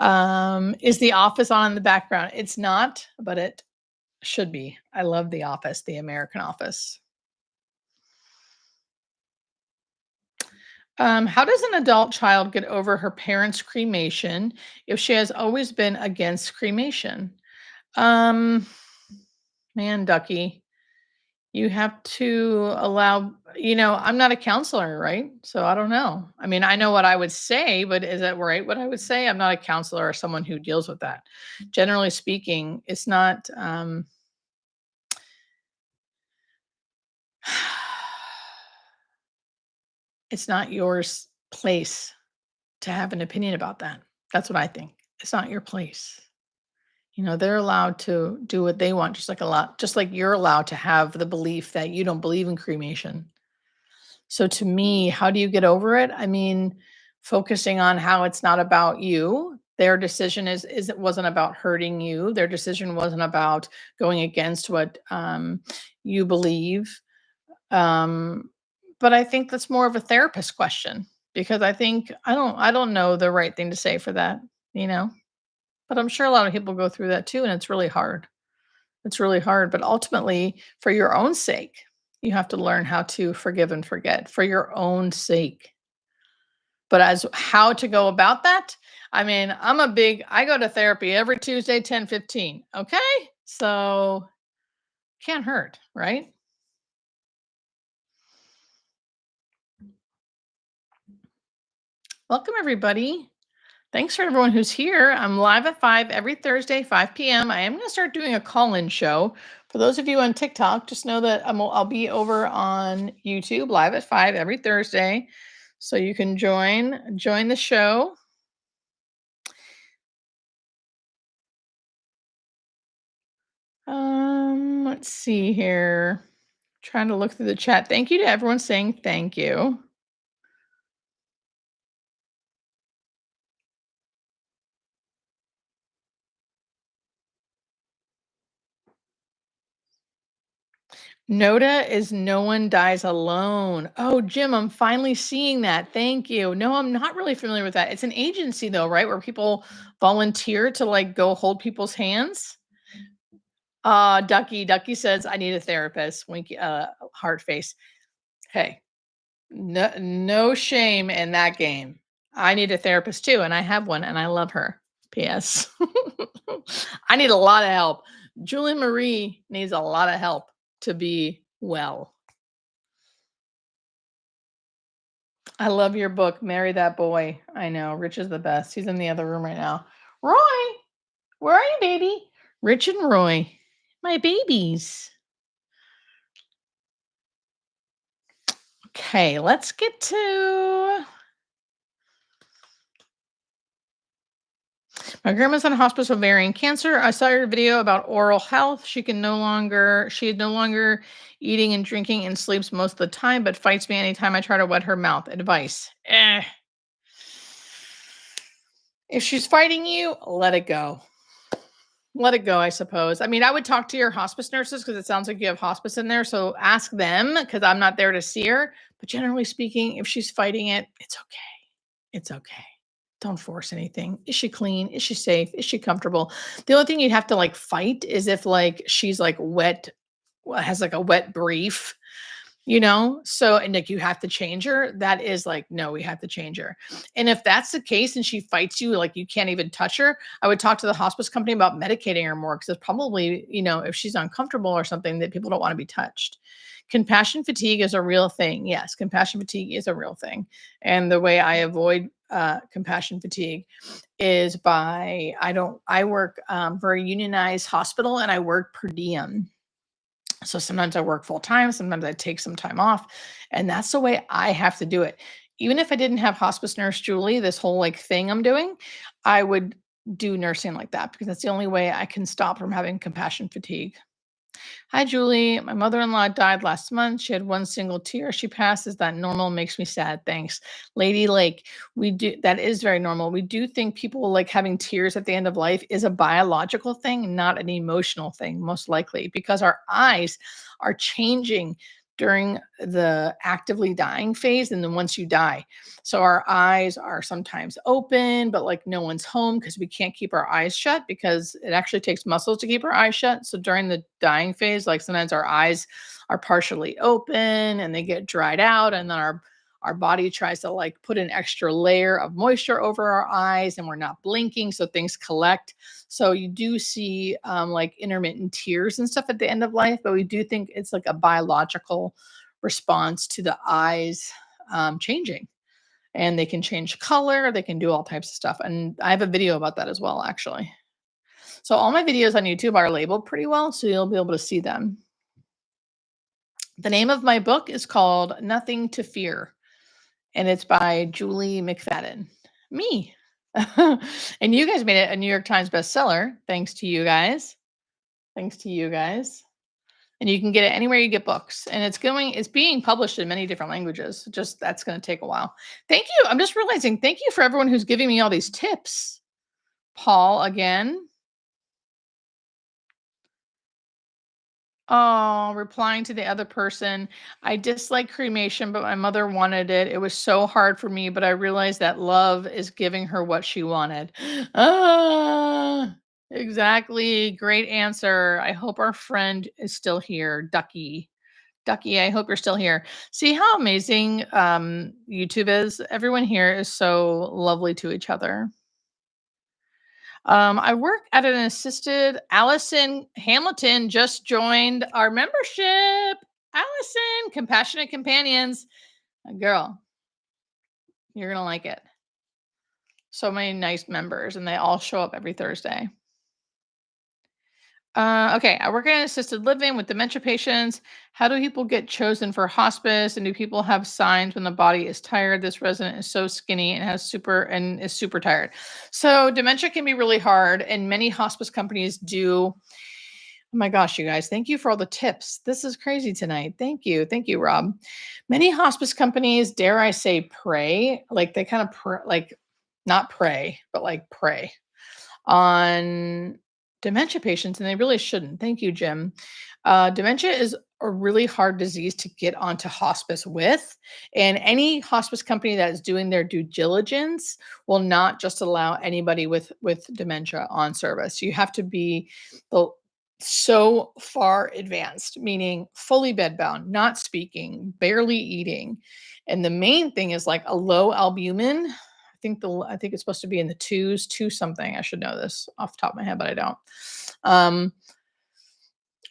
Speaker 1: Is The Office on in the background? It's not, but it should be. I love The Office, the American Office. How does an adult child get over her parents' cremation if she has always been against cremation? Um, Man, Ducky, you have to allow, I'm not a counselor, right? So I don't know. I mean, I know what I would say, but is that right what I would say? I'm not a counselor or someone who deals with that. Generally speaking, it's not yours place to have an opinion about that. That's what I think. It's not your place. They're allowed to do what they want, just like you're allowed to have the belief that you don't believe in cremation. So to me, how do you get over it? I mean, focusing on how it's not about you. Their decision is it wasn't about hurting you. Their decision wasn't about going against what you believe. Um, but I think that's more of a therapist question because I don't know the right thing to say for that, you know. But I'm sure a lot of people go through that too, and it's really hard. It's really hard, but ultimately, for your own sake, you have to learn how to forgive and forget for your own sake. But as how to go about that, I mean, I go to therapy every Tuesday, 10:15. Okay. So can't hurt, right? Welcome, everybody. Thanks for everyone who's here. I'm live at 5 every Thursday, 5 p.m. I am going to start doing a call-in show. For those of you on TikTok, just know that I'll be over on YouTube live at 5 every Thursday. So you can join the show. Let's see here. Trying to look through the chat. Thank you to everyone saying thank you. Noda is No One Dies Alone. Oh, Jim, I'm finally seeing that. Thank you. No, I'm not really familiar with that. It's an agency though, right? Where people volunteer to like go hold people's hands. Ducky says I need a therapist. Winky heart face. Hey, no shame in that game. I need a therapist too, and I have one and I love her. P.S. I need a lot of help. Julie Marie needs a lot of help to be well. I love your book, Marry That Boy. I know. Rich is the best. He's in the other room right now. Roy, where are you, baby? Rich and Roy, my babies. Okay, let's get to my grandma's on hospice with ovarian cancer. I saw your video about oral health. She is no longer eating and drinking and sleeps most of the time, but fights me anytime I try to wet her mouth. Advice. If she's fighting you, let it go. Let it go, I suppose. I mean, I would talk to your hospice nurses because it sounds like you have hospice in there. So ask them because I'm not there to see her. But generally speaking, if she's fighting it, it's okay. It's okay. Don't force anything. Is she clean? Is she safe? Is she comfortable? The only thing you'd have to like fight is if like she's like wet, has like a wet brief, so and like you have to change her. That is like, no, we have to change her. And if that's the case and she fights you, like you can't even touch her, I would talk to the hospice company about medicating her more because it's probably, if she's uncomfortable or something that people don't want to be touched. Compassion fatigue is a real thing. Yes, compassion fatigue is a real thing. And the way I avoid compassion fatigue is I work for a unionized hospital and I work per diem. So sometimes I work full time, sometimes I take some time off, and that's the way I have to do it. Even if I didn't have hospice nurse Julie, this whole like thing I'm doing, I would do nursing like that because that's the only way I can stop from having compassion fatigue. Hi, Julie. My mother in law died last month. She had one single tear. She passed. Is that normal? Makes me sad. Thanks. Lady Lake, that is very normal. We do think people like having tears at the end of life is a biological thing, not an emotional thing, most likely, because our eyes are changing during the actively dying phase and then once you die. So our eyes are sometimes open, but like no one's home because we can't keep our eyes shut because it actually takes muscles to keep our eyes shut. So during the dying phase, like sometimes our eyes are partially open and they get dried out, and then our body tries to like put an extra layer of moisture over our eyes and we're not blinking. So things collect. So you do see like intermittent tears and stuff at the end of life, but we do think it's like a biological response to the eyes changing. And they can change color, they can do all types of stuff. And I have a video about that as well, actually. So all my videos on YouTube are labeled pretty well, so you'll be able to see them. The name of my book is called Nothing to Fear, and it's by Julie McFadden, me. And you guys made it a New York Times bestseller, thanks to you guys. Thanks to you guys. And you can get it anywhere you get books. And it's being published in many different languages. Just that's going to take a while. Thank you. I'm just realizing, thank you for everyone who's giving me all these tips. Paul again. Oh, replying to the other person. I dislike cremation, but my mother wanted it. It was so hard for me, but I realized that love is giving her what she wanted. Ah, exactly. Great answer. I hope our friend is still here, Ducky. Ducky, I hope you're still here. See how amazing YouTube is? Everyone here is so lovely to each other. I work at an assisted. Allison Hamilton just joined our membership. Allison, Compassionate Companions. Girl, you're going to like it. So many nice members, and they all show up every Thursday. Okay, I work in assisted living with dementia patients. How do people get chosen for hospice? And do people have signs when the body is tired? This resident is so skinny and is super tired. So dementia can be really hard, and many hospice companies do. Oh my gosh, you guys, thank you for all the tips. This is crazy tonight. Thank you. Thank you, Rob. Many hospice companies, dare I say, pray, like they kind of like not pray, but like pray on dementia patients, and they really shouldn't. Thank you, Jim. Dementia is a really hard disease to get onto hospice with, and any hospice company that is doing their due diligence will not just allow anybody with dementia on service. You have to be the so far advanced, meaning fully bedbound, not speaking, barely eating. And the main thing is like a low albumin I think it's supposed to be in the twos, two something. I should know this off the top of my head, but I don't. Um,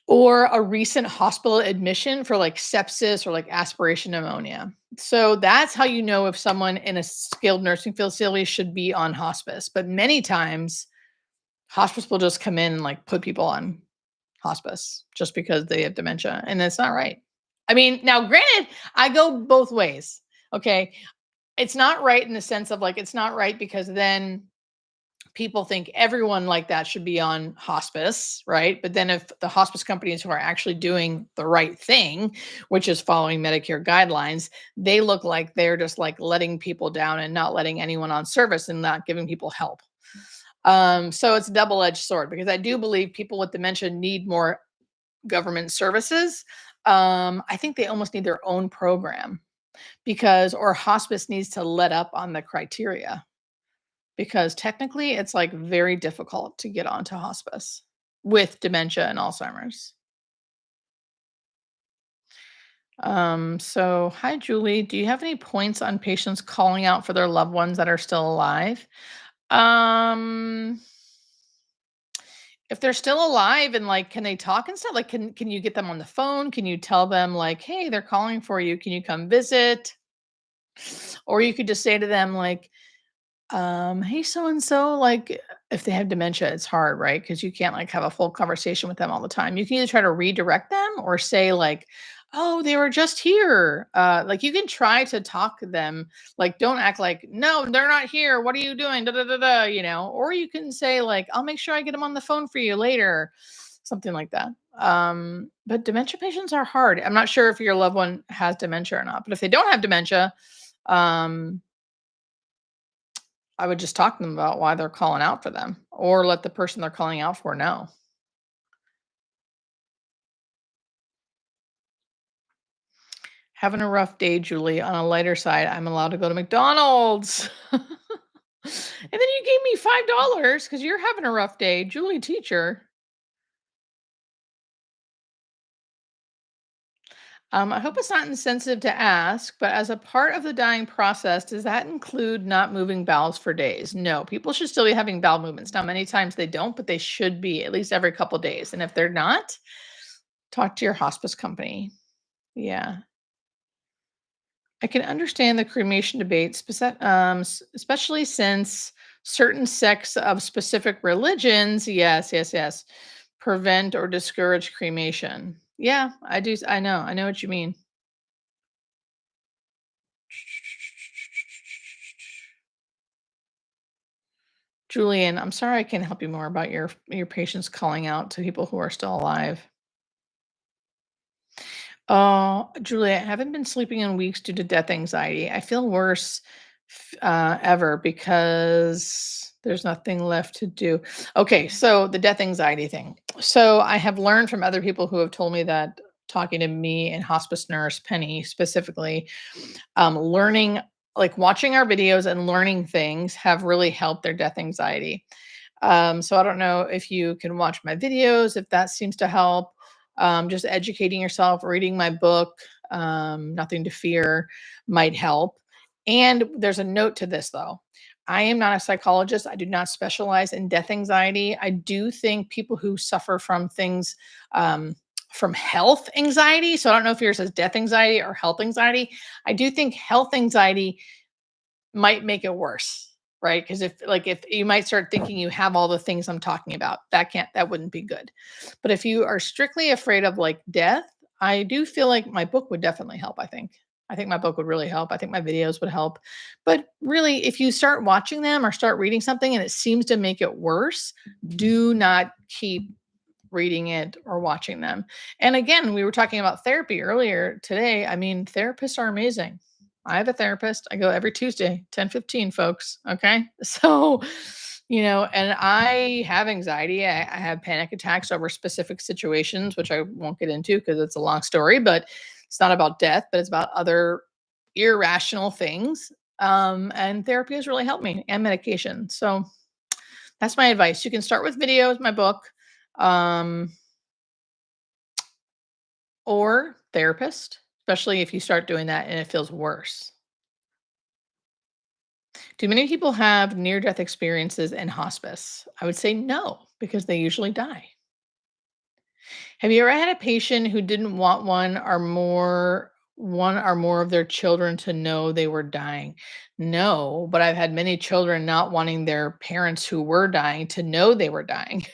Speaker 1: or a recent hospital admission for like sepsis or like aspiration pneumonia. So that's how you know if someone in a skilled nursing facility should be on hospice. But many times, hospice will just come in and like put people on hospice just because they have dementia, and that's not right. I mean, now granted, I go both ways. Okay. It's not right in the sense of like, it's not right because then people think everyone like that should be on hospice, right? But then if the hospice companies who are actually doing the right thing, which is following Medicare guidelines, they look like they're just like letting people down and not letting anyone on service and not giving people help. So it's a double-edged sword because I do believe people with dementia need more government services. I think they almost need their own program because, or hospice needs to let up on the criteria because technically it's like very difficult to get onto hospice with dementia and Alzheimer's. So hi Julie, do you have any points on patients calling out for their loved ones that are still alive? Um, if they're still alive and like can they talk and stuff? Like can you get them on the phone? Can you tell them like, "Hey, they're calling for you. Can you come visit?" Or you could just say to them like, hey, so and so, like, if they have dementia, it's hard, right? Because you can't like have a full conversation with them all the time. You can either try to redirect them or say, like, oh, they were just here. Like, you can try to talk to them. Like, don't act like, no, they're not here. What are you doing? Da, da, da, da, or you can say, like, I'll make sure I get them on the phone for you later, something like that. But dementia patients are hard. I'm not sure if your loved one has dementia or not, but if they don't have dementia, um, I would just talk to them about why they're calling out for them or let the person they're calling out for know. Having a rough day, Julie. On a lighter side, I'm allowed to go to McDonald's. And then you gave me $5 because you're having a rough day, Julie teacher. I hope it's not insensitive to ask, but as a part of the dying process, does that include not moving bowels for days? No, people should still be having bowel movements. Now, many times they don't, but they should be at least every couple days. And if they're not, talk to your hospice company. Yeah. I can understand the cremation debate, especially since certain sects of specific religions, yes, yes, yes, prevent or discourage cremation. Yeah, I do. I know what you mean. Julian, I'm sorry I can't help you more about your patients calling out to people who are still alive. Oh, Julia, I haven't been sleeping in weeks due to death anxiety. I feel worse ever because there's nothing left to do. Okay, so the death anxiety thing. So I have learned from other people who have told me that talking to me and hospice nurse Penny specifically, learning like watching our videos and learning things have really helped their death anxiety. So I don't know if you can watch my videos, if that seems to help. Just educating yourself, reading my book, Nothing to Fear, might help. And there's a note to this though. I am not a psychologist. I do not specialize in death anxiety. I do think people who suffer from things, from health anxiety. So I don't know if yours is death anxiety or health anxiety. I do think health anxiety might make it worse, right? Because if you might start thinking you have all the things I'm talking about, that wouldn't be good. But if you are strictly afraid of like death, I do feel like my book would definitely help, I think. I think my book would really help. I think my videos would help. But really, if you start watching them or start reading something and it seems to make it worse, do not keep reading it or watching them. And again, we were talking about therapy earlier today. I mean, therapists are amazing. I have a therapist. I go every Tuesday, 10:15, folks. Okay. So, and I have anxiety. I have panic attacks over specific situations, which I won't get into because it's a long story, but it's not about death, but it's about other irrational things. And therapy has really helped me and medication. So that's my advice. You can start with videos, my book, um, or therapist, especially if you start doing that and it feels worse. Do many people have near death experiences in hospice? I would say no, because they usually die. Have you ever had a patient who didn't want one or more of their children to know they were dying? No, but I've had many children not wanting their parents who were dying to know they were dying.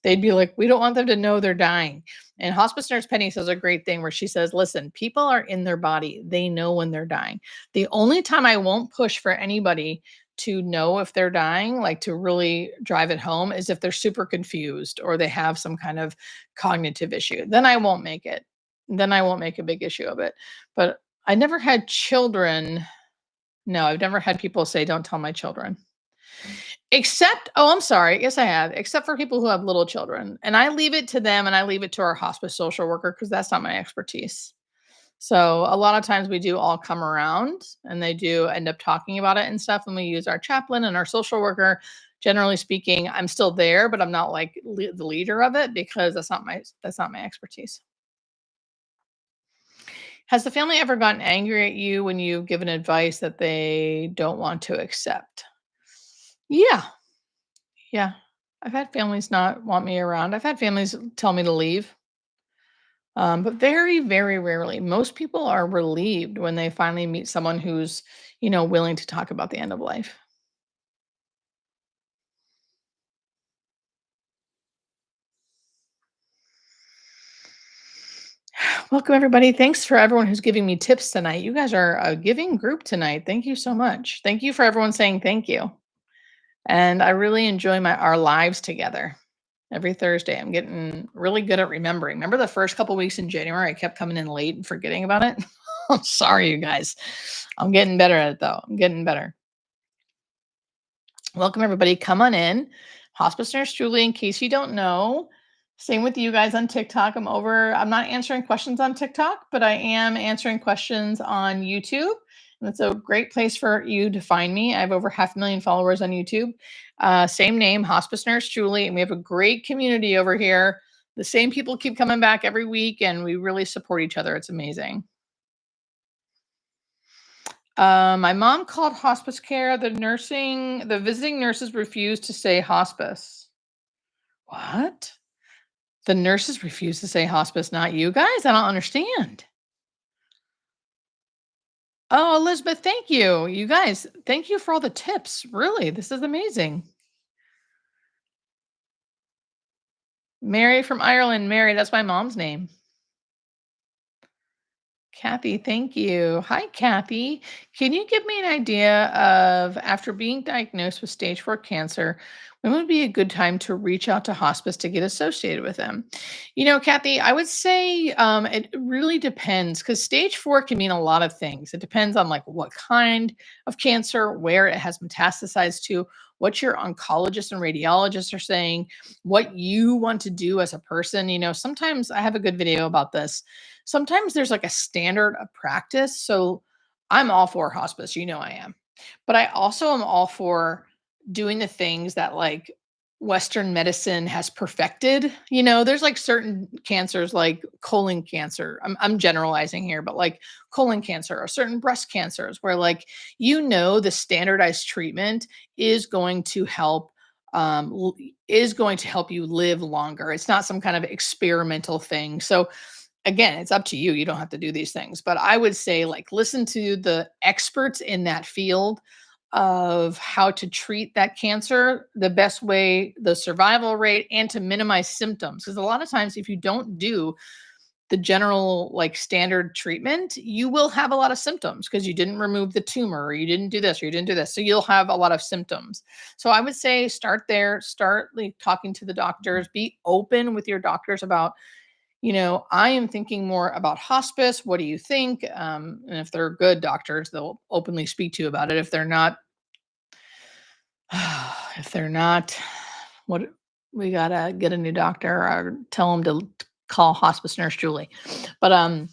Speaker 1: They'd be like, "We don't want them to know they're dying." And hospice nurse Penny says a great thing where she says, "Listen, people are in their body. They know when they're dying. The only time I won't push for anybody to know if they're dying, like to really drive it home, is if they're super confused or they have some kind of cognitive issue. Then I won't make it. Then I won't make a big issue of it." But I never had children. No, I've never had people say, "Don't tell my children." Except, oh, I'm sorry. Yes, I have. Except for people who have little children. And I leave it to them and I leave it to our hospice social worker because that's not my expertise. So a lot of times we do all come around and they do end up talking about it and stuff. And we use our chaplain and our social worker. Generally speaking, I'm still there, but I'm not like the leader of it because that's not my expertise. Has the family ever gotten angry at you when you've given advice that they don't want to accept? Yeah, yeah. I've had families not want me around. I've had families tell me to leave. But very, very rarely. Most people are relieved when they finally meet someone who's, willing to talk about the end of life. Welcome, everybody. Thanks for everyone who's giving me tips tonight. You guys are a giving group tonight. Thank you so much. Thank you for everyone saying thank you. And I really enjoy our lives together every Thursday. I'm getting really good at remembering. Remember the first couple weeks in January, I kept coming in late and forgetting about it. I'm sorry, you guys. I'm getting better at it though. I'm getting better. Welcome, everybody. Come on in. Hospice Nurse Julie, in case you don't know, same with you guys on TikTok. I'm not answering questions on TikTok, but I am answering questions on YouTube. And it's a great place for you to find me. I have over 500,000 followers on YouTube. Same name, Hospice Nurse Julie. And we have a great community over here. The same people keep coming back every week, and we really support each other. It's amazing. My mom called hospice care. The visiting nurses refused to say hospice. What? The nurses refused to say hospice, not you guys? I don't understand. Oh, Elizabeth, thank you. You guys, thank you for all the tips. Really, this is amazing. Mary from Ireland. Mary, that's my mom's name. Kathy, thank you. Hi, Kathy. Can you give me an idea of after being diagnosed with stage 4 cancer, when would be a good time to reach out to hospice to get associated with them? Kathy, I would say it really depends because stage 4 can mean a lot of things. It depends on like what kind of cancer, where it has metastasized to, what your oncologist and radiologists are saying, what you want to do as a person. Sometimes I have a good video about this. Sometimes there's like a standard of practice. So I'm all for hospice, I am. But I also am all for doing the things that like Western medicine has perfected. There's like certain cancers like colon cancer. I'm generalizing here, but like colon cancer or certain breast cancers where like the standardized treatment is going to help is going to help you live longer. It's not some kind of experimental thing. So again, it's up to you. You don't have to do these things. But I would say, like, listen to the experts in that field of how to treat that cancer the best way, the survival rate, and to minimize symptoms. Because a lot of times, if you don't do the general, like, standard treatment, you will have a lot of symptoms because you didn't remove the tumor or you didn't do this or you didn't do this. So you'll have a lot of symptoms. So I would say start there, start like talking to the doctors, be open with your doctors about I am thinking more about hospice. What do you think? And if they're good doctors, they'll openly speak to you about it. If they're not, if they're not, what we gotta get a new doctor or tell them to call hospice nurse Julie. But um,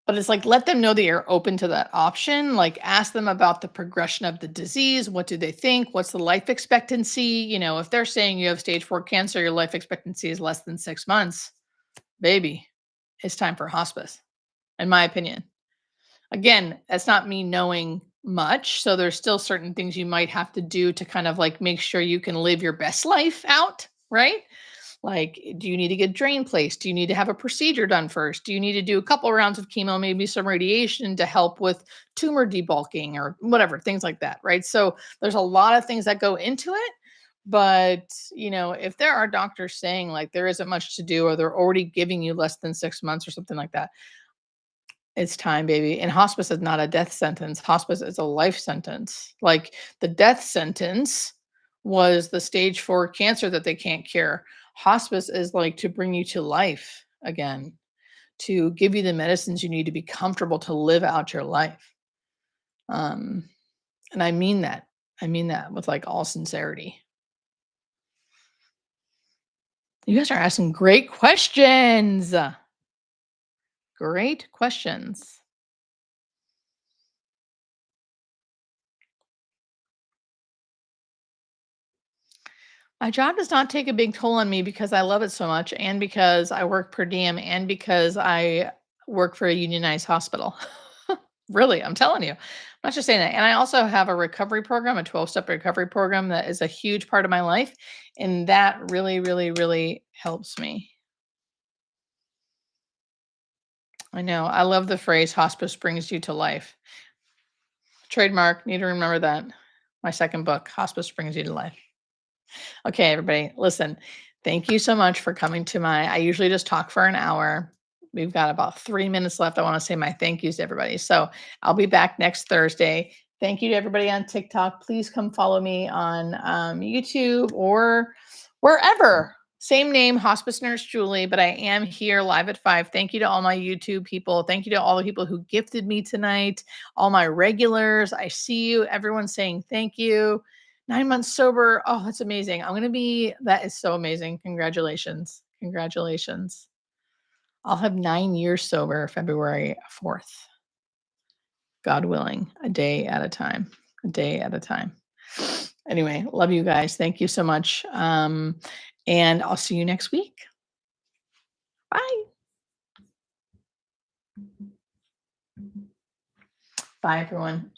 Speaker 1: but it's like let them know that you're open to that option. Like ask them about the progression of the disease. What do they think? What's the life expectancy? If they're saying you have stage 4 cancer, your life expectancy is less than 6 months, baby, it's time for hospice, in my opinion. Again, that's not me knowing much. So there's still certain things you might have to do to kind of like make sure you can live your best life out, right? Like, do you need to get drain placed? Do you need to have a procedure done first? Do you need to do a couple rounds of chemo, maybe some radiation to help with tumor debulking or whatever, things like that, right? So there's a lot of things that go into it. But, if there are doctors saying like there isn't much to do or they're already giving you less than 6 months or something like that, it's time, baby. And hospice is not a death sentence. Hospice is a life sentence. Like the death sentence was the stage 4 cancer that they can't cure. Hospice is like to bring you to life again, to give you the medicines you need to be comfortable to live out your life. Um, and I mean that. I mean that with like all sincerity. You guys are asking great questions. Great questions. My job does not take a big toll on me because I love it so much and because I work per diem and because I work for a unionized hospital. Really, I'm telling you. I'm not just saying that. And I also have a recovery program, a 12-step recovery program that is a huge part of my life. And that really, really, really helps me. I know. I love the phrase hospice brings you to life. Trademark. Need to remember that. My second book, Hospice Brings You to Life. Okay, everybody, listen. Thank you so much for coming to I usually just talk for an hour. We've got about 3 minutes left. I want to say my thank yous to everybody. So I'll be back next Thursday. Thank you to everybody on TikTok. Please come follow me on YouTube or wherever. Same name, Hospice Nurse Julie, but I am here live at 5. Thank you to all my YouTube people. Thank you to all the people who gifted me tonight, all my regulars. I see you. Everyone's saying thank you. 9 months sober. Oh, that's amazing. That is so amazing. Congratulations. Congratulations. I'll have 9 years sober February 4th. God willing, a day at a time. A day at a time. Anyway, love you guys. Thank you so much. And I'll see you next week. Bye. Bye, everyone.